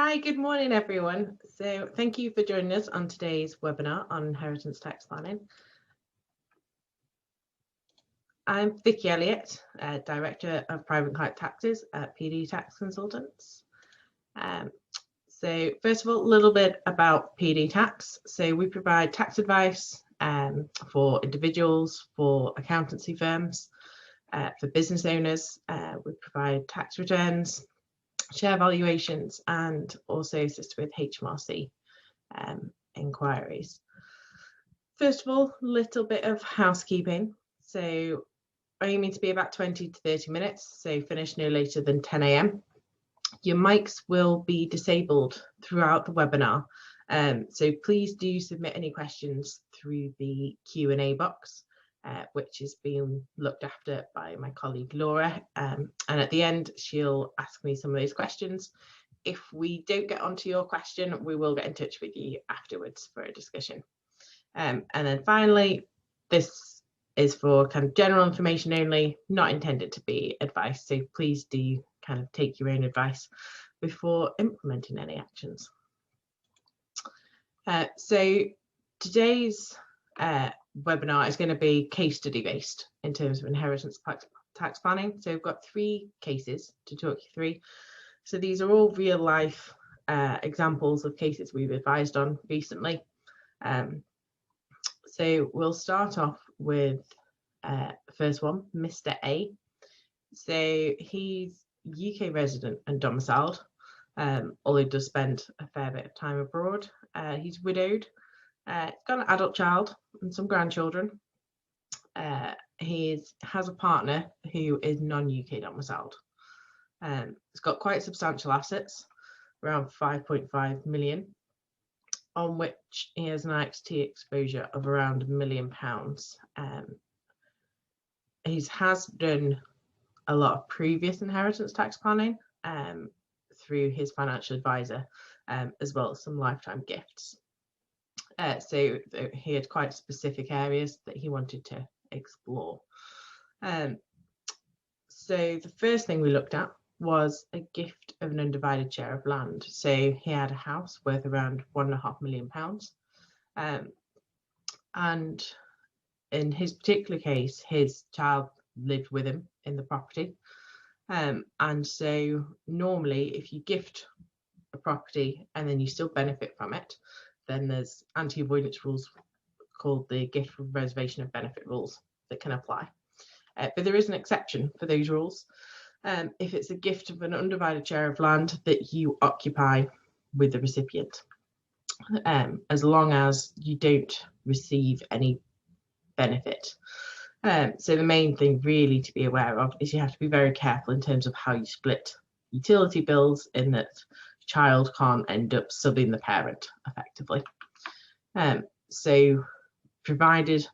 Hi, good morning, everyone. So thank you for joining us on today's webinar on inheritance tax planning. I'm Vikki Elliott, Director of Private Client Taxes at PD Tax Consultants. So first of all, a little bit about PD Tax. So we provide tax advice for individuals, for accountancy firms, for business owners. We provide tax returns, share valuations, and also assist with HMRC inquiries. First of all, a little bit of housekeeping. So aiming to be about 20 to 30 minutes, so finish no later than 10 a.m. Your mics will be disabled throughout the webinar, so please do submit any questions through the Q&A box, which is being looked after by my colleague Laura, and at the end she'll ask me some of those questions. If we don't get onto your question, we will get in touch with you afterwards for a discussion. And then finally, this is for kind of general information only, not intended to be advice, so please do kind of take your own advice before implementing any actions. So today's webinar is going to be case study based in terms of inheritance tax planning. So we've got 3 cases to talk you through. So these are all real life examples of cases we've advised on recently. So we'll start off with the first one, Mr. A. So he's UK resident and domiciled, although he does spend a fair bit of time abroad. He's widowed. He's got an adult child and some grandchildren. He has a partner who is non-UK domiciled. He's got quite substantial assets, around 5.5 million, on which he has an IHT exposure of around £1 million. He has done a lot of previous inheritance tax planning through his financial advisor, as well as some lifetime gifts. So he had quite specific areas that he wanted to explore. So the first thing we looked at was a gift of an undivided share of land. So he had a house worth around £1.5 million. And in his particular case, his child lived with him in the property. And so normally if you gift a property and then you still benefit from it, then there's anti-avoidance rules called the gift for reservation of benefit rules that can apply. But there is an exception for those rules. If it's a gift of an undivided share of land that you occupy with the recipient, as long as you don't receive any benefit. So the main thing really to be aware of is you have to be very careful in terms of how you split utility bills, in that the child can't end up subbing the parent effectively. So provided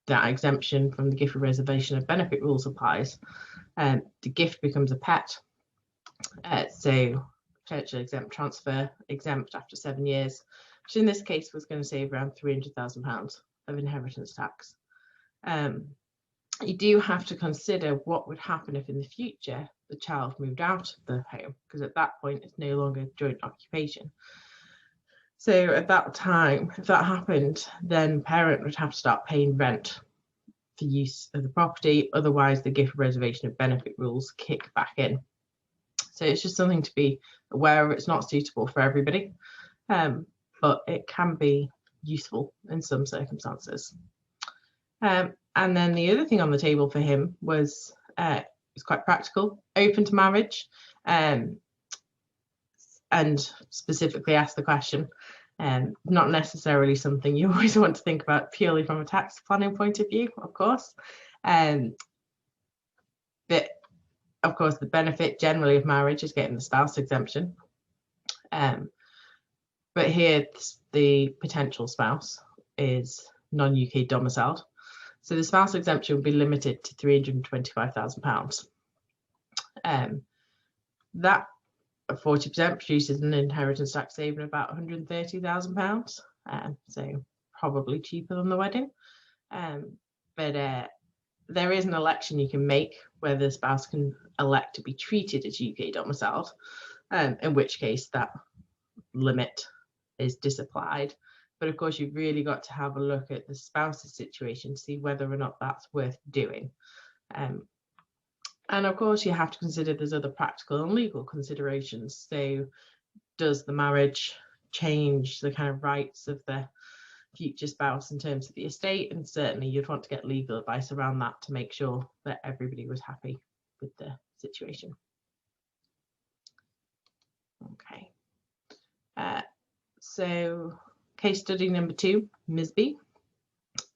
that exemption from the gift for reservation of benefit rules applies, the gift becomes a pet. So potential exempt transfer, exempt after 7 years, which in this case was going to save around £300,000 of inheritance tax. You do have to consider what would happen if in the future the child moved out of the home, because at that point it's no longer joint occupation. So at that time, if that happened, then parent would have to start paying rent for use of the property, otherwise the gift reservation of benefit rules kick back in. So it's just something to be aware of. It's not suitable for everybody, but it can be useful in some circumstances. And then the other thing on the table for him was quite practical, open to marriage, and specifically asked the question, not necessarily something you always want to think about purely from a tax planning point of view, of course. But of course, the benefit generally of marriage is getting the spouse exemption. But here the potential spouse is non-UK domiciled. So the spouse exemption would be limited to £325,000. That 40% produces an inheritance tax saving of about £130,000. So probably cheaper than the wedding. But there is an election you can make where the spouse can elect to be treated as UK domiciled. in which case that limit is disapplied. But of course, you've really got to have a look at the spouse's situation to see whether or not that's worth doing. And of course, you have to consider there's other practical and legal considerations. So does the marriage change the kind of rights of the future spouse in terms of the estate? And certainly you'd want to get legal advice around that to make sure that everybody was happy with the situation. Okay. So case study number 2, Ms. B.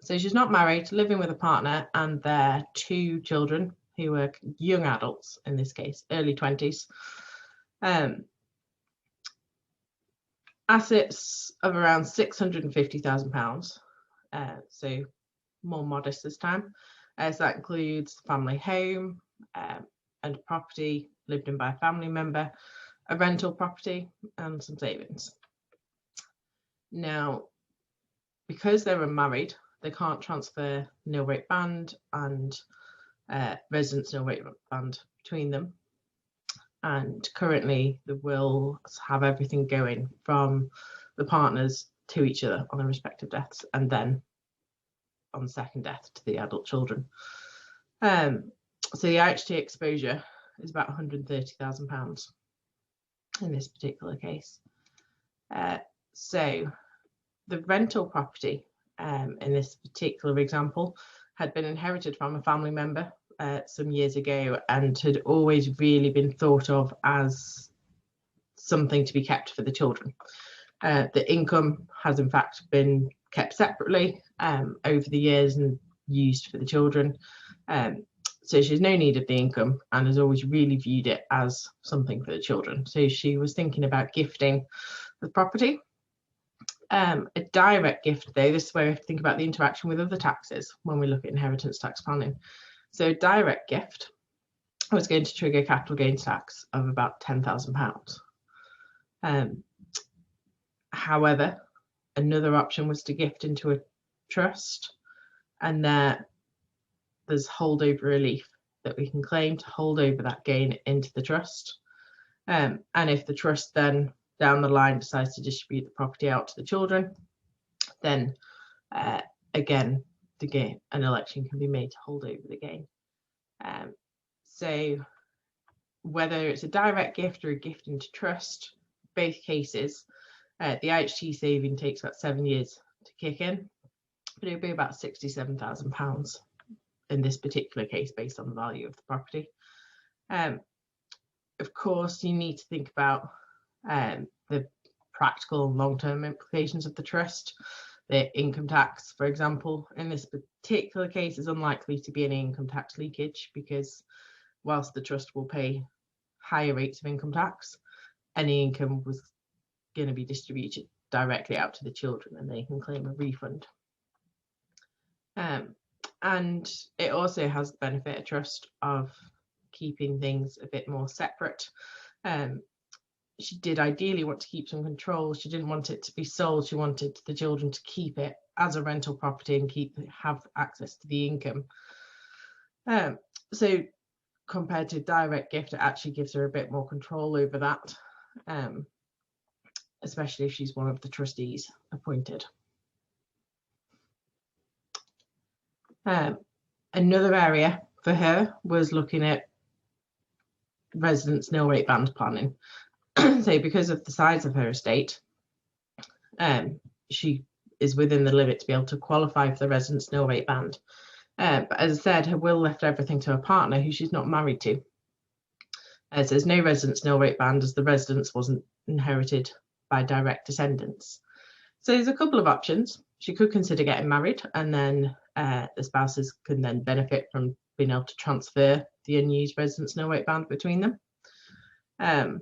So she's not married, living with a partner and their 2 children who were young adults, in this case, early 20s. Assets of around £650,000, so more modest this time. So that includes the family home and property lived in by a family member, a rental property and some savings. Now, because they were married, they can't transfer nil rate band and residence nil rate band between them. And currently the wills have everything going from the partners to each other on their respective deaths, and then on second death to the adult children. So the IHT exposure is about £130,000 in this particular case. So the rental property in this particular example had been inherited from a family member some years ago and had always really been thought of as something to be kept for the children. The income has in fact been kept separately over the years and used for the children. So she's no need of the income and has always really viewed it as something for the children. So she was thinking about gifting the property. A direct gift, though, this is where we have to think about the interaction with other taxes when we look at inheritance tax planning. So direct gift was going to trigger capital gains tax of about £10,000. However, another option was to gift into a trust, and there's holdover relief that we can claim to hold over that gain into the trust. And if the trust then down the line decides to distribute the property out to the children, then again, the gain, an election can be made to hold over the gain. So whether it's a direct gift or a gift into trust, both cases, the IHT saving takes about 7 years to kick in, but it would be about £67,000 in this particular case based on the value of the property. Of course, you need to think about the practical and long-term implications of the trust. The income tax, for example, in this particular case is unlikely to be any income tax leakage, because whilst the trust will pay higher rates of income tax, any income was going to be distributed directly out to the children and they can claim a refund. And it also has the benefit of trust of keeping things a bit more separate. She did ideally want to keep some control. She didn't want it to be sold. She wanted the children to keep it as a rental property and have access to the income. So compared to direct gift, it actually gives her a bit more control over that, especially if she's one of the trustees appointed. Another area for her was looking at residence nil rate band planning. So because of the size of her estate, she is within the limit to be able to qualify for the residence nil rate band. But as I said, her will left everything to her partner, who she's not married to. So there's no residence nil rate band, as the residence wasn't inherited by direct descendants. So there's a couple of options. She could consider getting married, and then the spouses can then benefit from being able to transfer the unused residence nil rate band between them.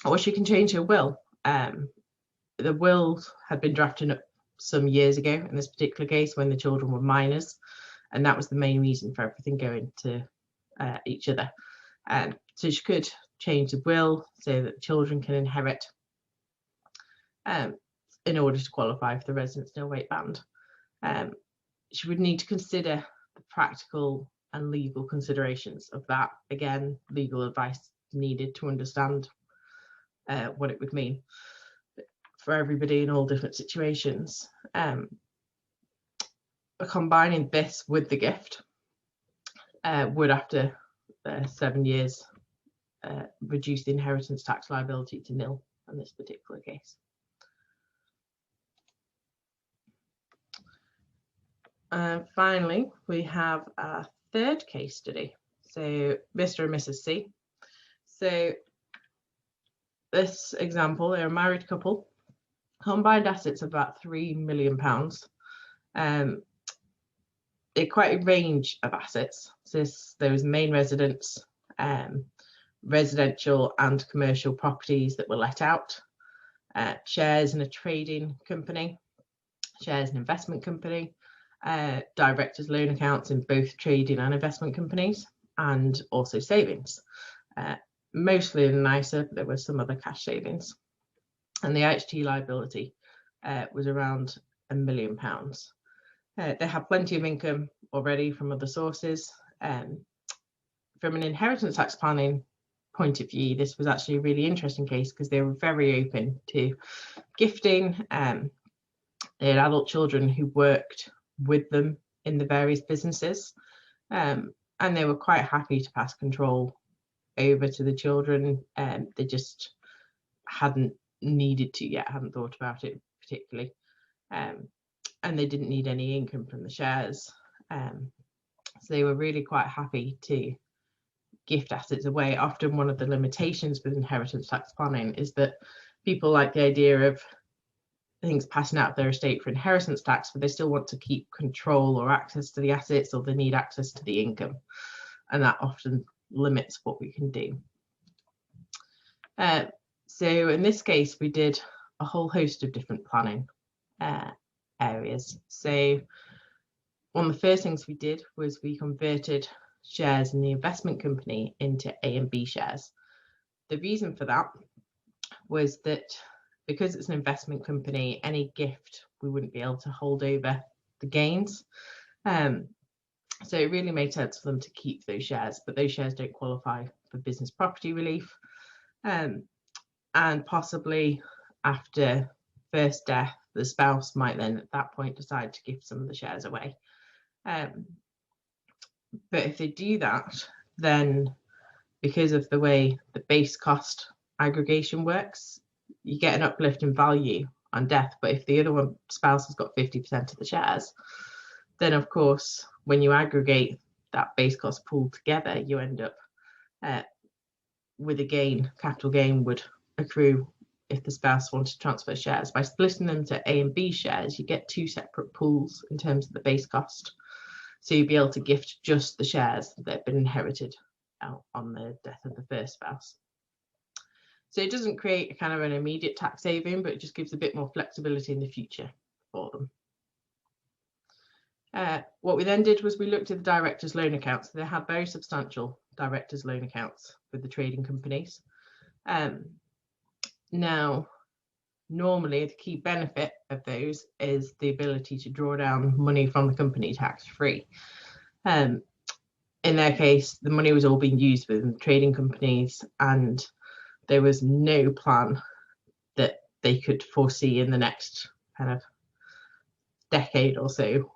Or she can change her will. The will had been drafted up some years ago in this particular case when the children were minors, and that was the main reason for everything going to each other. So she could change the will so that the children can inherit in order to qualify for the residence nil rate band. She would need to consider the practical and legal considerations of that. Again, legal advice needed to understand what it would mean for everybody in all different situations. Combining this with the gift would, after 7 years, reduce the inheritance tax liability to nil in this particular case. Finally, we have our third case study. So Mr. and Mrs. C. So this example, they're a married couple, combined assets of about £3 million. They're quite a range of assets. So there was main residence, residential and commercial properties that were let out, shares in a trading company, shares in an investment company, directors' loan accounts in both trading and investment companies, and also savings. Mostly in an ISA, but there were some other cash savings. And the IHT liability was around £1 million. They have plenty of income already from other sources. From an inheritance tax planning point of view, this was actually a really interesting case because they were very open to gifting. They had adult children who worked with them in the various businesses, and they were quite happy to pass control over to the children. They just hadn't needed to yet, hadn't thought about it particularly, and they didn't need any income from the shares, so they were really quite happy to gift assets away. Often one of the limitations with inheritance tax planning is that people like the idea of things passing out of their estate for inheritance tax, but they still want to keep control or access to the assets, or they need access to the income, and that often limits what we can do. So in this case, we did a whole host of different planning areas. So one of the first things we did was we converted shares in the investment company into A and B shares. The reason for that was that because it's an investment company, any gift we wouldn't be able to hold over the gains. So it really made sense for them to keep those shares, but those shares don't qualify for business property relief. And possibly after first death, the spouse might then at that point decide to give some of the shares away. But if they do that, then because of the way the base cost aggregation works, you get an uplift in value on death. But if the other spouse has got 50% of the shares, then of course, when you aggregate that base cost pool together, you end up with a gain. Capital gain would accrue if the spouse wanted to transfer shares. By splitting them to A and B shares, you get two separate pools in terms of the base cost. So you'd be able to gift just the shares that have been inherited out on the death of the first spouse. So it doesn't create a kind of an immediate tax saving, but it just gives a bit more flexibility in the future for them. What we then did was we looked at the directors' loan accounts. They had very substantial directors' loan accounts with the trading companies. Now, normally the key benefit of those is the ability to draw down money from the company tax-free. In their case, the money was all being used within the trading companies, and there was no plan that they could foresee in the next kind of decade or so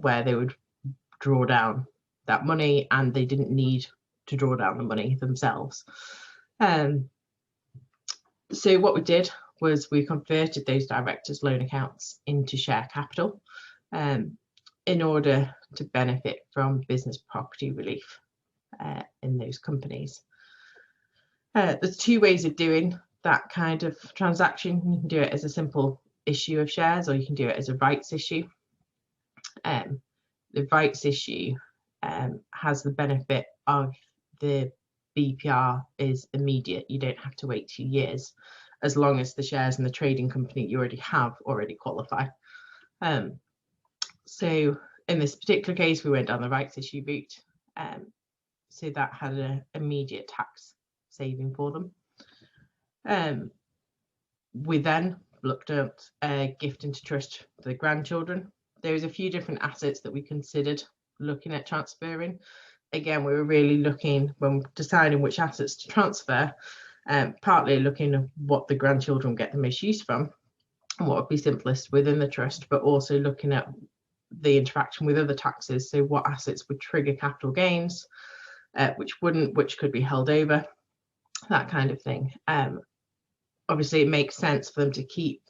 where they would draw down that money, and they didn't need to draw down the money themselves. So what we did was we converted those directors' loan accounts into share capital in order to benefit from business property relief in those companies. There's two ways of doing that kind of transaction. You can do it as a simple issue of shares, or you can do it as a rights issue. The rights issue has the benefit of the BPR is immediate. You don't have to wait 2 years, as long as the shares in the trading company you already have already qualify. So in this particular case, we went down the rights issue route. So that had an immediate tax saving for them. We then looked at gift into trust for the grandchildren. There was a few different assets that we considered looking at transferring. Again, we were really looking, when deciding which assets to transfer, partly looking at what the grandchildren get the most use from and what would be simplest within the trust, but also looking at the interaction with other taxes. So what assets would trigger capital gains, which wouldn't, which could be held over, that kind of thing. Obviously, it makes sense for them to keep,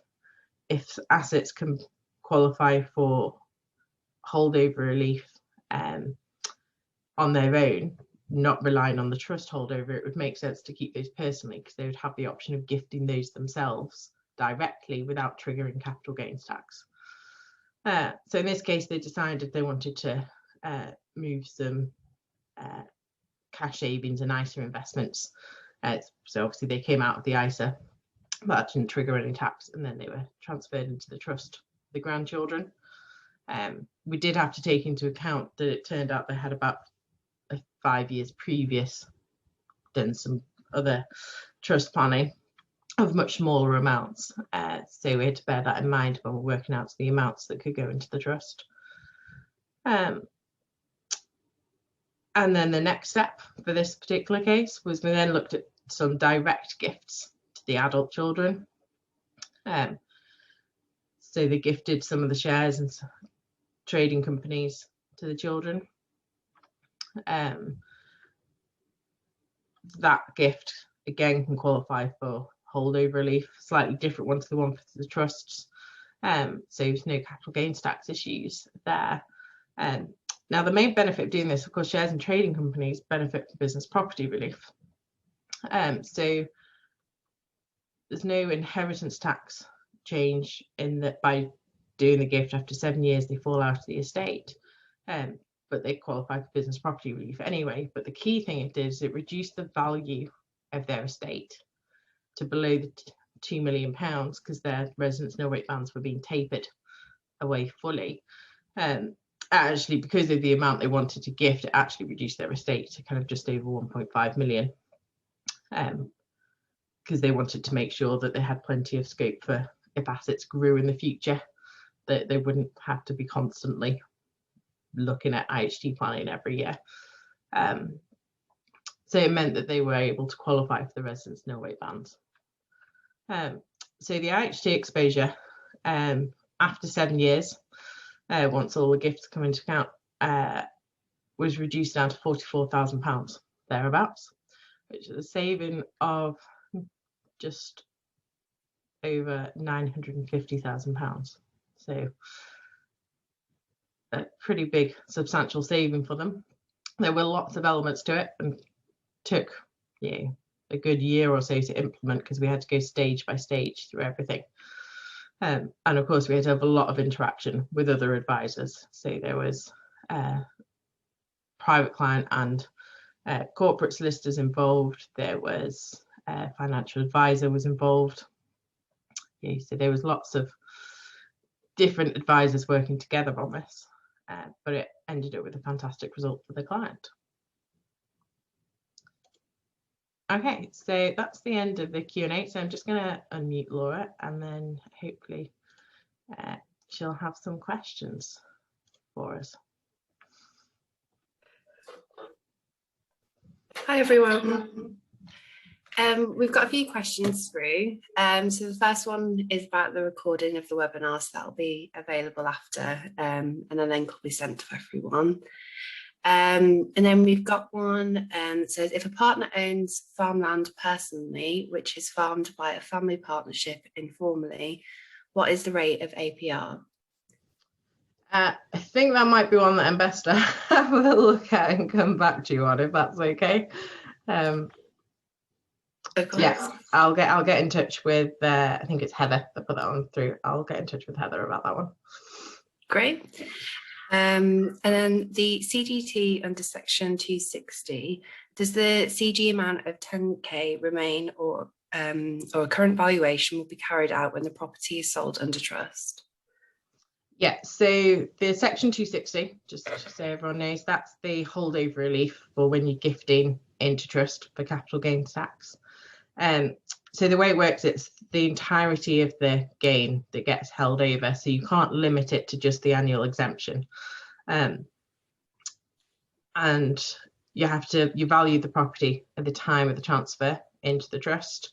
if assets can qualify for holdover relief on their own, not relying on the trust holdover, it would make sense to keep those personally, because they would have the option of gifting those themselves directly without triggering capital gains tax. So in this case, they decided they wanted to move some cash savings and ISA investments. So obviously they came out of the ISA, but that didn't trigger any tax, and then they were transferred into the trust for the grandchildren. We did have to take into account that it turned out they had about 5 years previous done some other trust planning of much smaller amounts. So we had to bear that in mind when we're working out the amounts that could go into the trust. And then the next step for this particular case was we then looked at some direct gifts to the adult children. So they gifted some of the shares and trading companies to the children. That gift again can qualify for holdover relief, slightly different one to the one for the trusts. So there's no capital gains tax issues there. Now the main benefit of doing this, of course, shares and trading companies benefit from business property relief. So there's no inheritance tax change in that by doing the gift after 7 years they fall out of the estate. But they qualify for business property relief anyway. But the key thing it did is it reduced the value of their estate to below the £2 million, because their residence no rate bands were being tapered away fully. Actually, because of the amount they wanted to gift, it actually reduced their estate to kind of just over 1.5 million, because they wanted to make sure that they had plenty of scope for, if assets grew in the future, that they wouldn't have to be constantly looking at IHT planning every year. So it meant that they were able to qualify for the residence nil rate bands. So the IHT exposure after 7 years, once all the gifts come into account, was reduced down to £44,000 thereabouts, which is a saving of just over £950,000. So a pretty big substantial saving for them. There were lots of elements to it and took a good year or so to implement, because we had to go stage by stage through everything. And of course we had to have a lot of interaction with other advisors. So there was private client and corporate solicitors involved. There was financial advisor was involved. So there was lots of different advisors working together on this, but it ended up with a fantastic result for the client. Okay, so that's the end of the Q&A. So I'm just going to unmute Laura, and then hopefully she'll have some questions for us. Hi everyone. We've got a few questions through. So the first one is about the recording of the webinar, so that'll be available after, and then the link will be sent to everyone. And then we've got one that says, if a partner owns farmland personally, which is farmed by a family partnership informally, what is the rate of APR? I think that might be one that I'm best to have a look at and come back to you on, if that's okay. Yeah, I'll get in touch with I think it's Heather that put that one through. I'll get in touch with Heather about that one. Great. And then the CGT under section 260, does the CG amount of 10k remain, or a current valuation will be carried out when the property is sold under trust? Yeah, so the section 260, just so everyone knows, that's the holdover relief for when you're gifting into trust for capital gains tax. So the way it works, it's the entirety of the gain that gets held over, so you can't limit it to just the annual exemption. And you value the property at the time of the transfer, into the trust,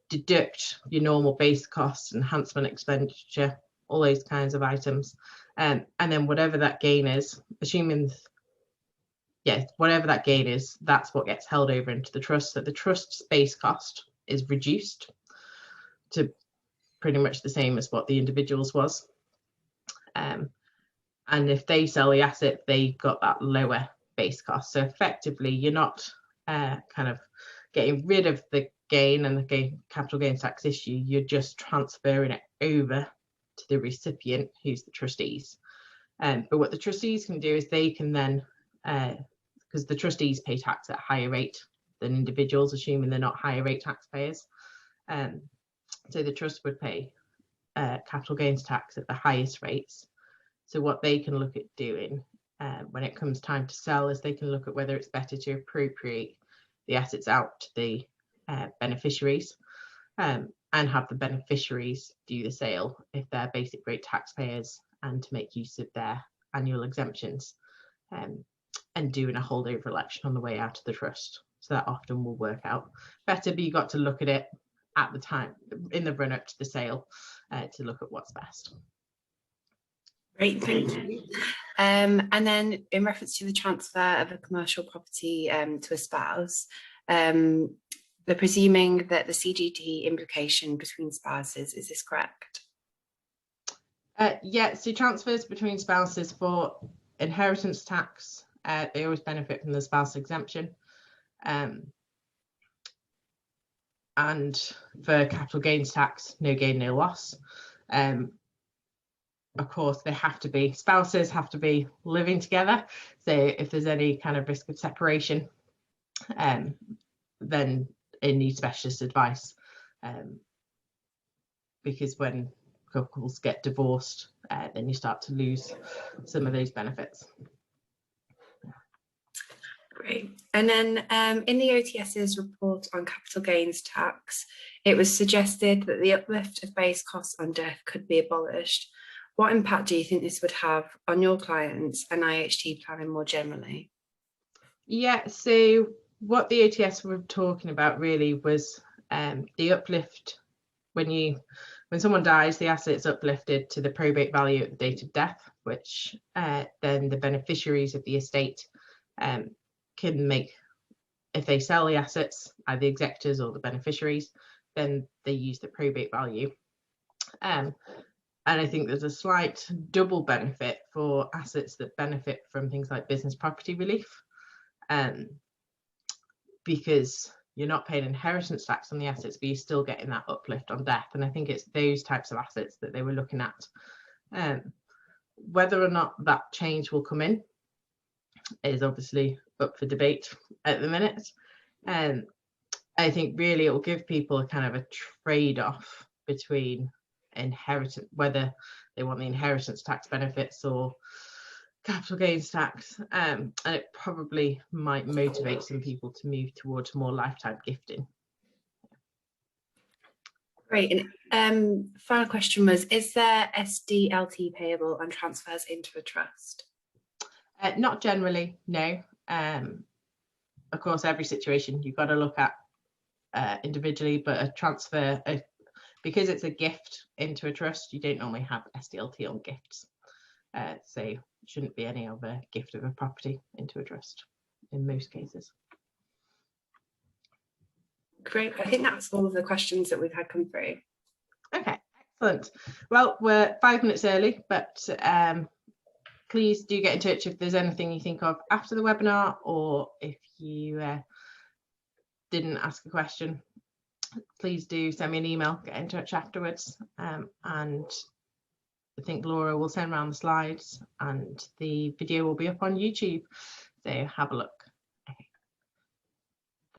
deduct your normal base costs, enhancement expenditure, all those kinds of items, and then whatever that gain is, assuming, whatever that gain is, that's what gets held over into the trust. So the trust's base cost is reduced to pretty much the same as what the individual's was. And if they sell the asset, they got that lower base cost. So effectively, you're not kind of getting rid of the gain and the capital gains tax issue. You're just transferring it over to the recipient, who's the trustees. But what the trustees can do is they can then, because the trustees pay tax at a higher rate than individuals, assuming they're not higher rate taxpayers. So the trust would pay capital gains tax at the highest rates. So what they can look at doing when it comes time to sell is they can look at whether it's better to appropriate the assets out to the beneficiaries and have the beneficiaries do the sale if they're basic rate taxpayers, and to make use of their annual exemptions, and doing a holdover election on the way out of the trust. So that often will work out better, but you got to look at it at the time in the run up to the sale to look at what's best. Great, thank you. And then in reference to the transfer of a commercial property to a spouse, they're presuming that the CGT implication between spouses, is this correct? Yeah, so transfers between spouses for inheritance tax, they always benefit from the spouse exemption. And for capital gains tax, no gain, no loss. Of course, they have to be, spouses have to be living together. So if there's any kind of risk of separation, then it needs specialist advice. Because when couples get divorced, then you start to lose some of those benefits. Great. And then in the OTS's report on capital gains tax, it was suggested that the uplift of base costs on death could be abolished. What impact do you think this would have on your clients and IHT planning more generally? Yeah, so what the OTS were talking about really was the uplift when someone dies, the asset's uplifted to the probate value at the date of death, which then the beneficiaries of the estate can make, if they sell the assets, either the executors or the beneficiaries, then they use the probate value. And I think there's a slight double benefit for assets that benefit from things like business property relief, because you're not paying inheritance tax on the assets, but you're still getting that uplift on death. And I think it's those types of assets that they were looking at. Whether or not that change will come in is obviously up for debate at the minute. I think really it will give people a kind of a trade-off between inheritance, whether they want the inheritance tax benefits or capital gains tax, and it probably might motivate some people to move towards more lifetime gifting. Great. And final question was, is there SDLT payable on transfers into a trust? Not generally, no. Of course, every situation you've got to look at individually, but a transfer, because it's a gift into a trust, you don't normally have SDLT on gifts. So it shouldn't be any other gift of a property into a trust in most cases. Great. I think that's all of the questions that we've had come through. Okay, excellent. Well, we're 5 minutes early, but please do get in touch if there's anything you think of after the webinar, or if you didn't ask a question, please do send me an email, get in touch afterwards. And I think Laura will send around the slides and the video will be up on YouTube. So have a look.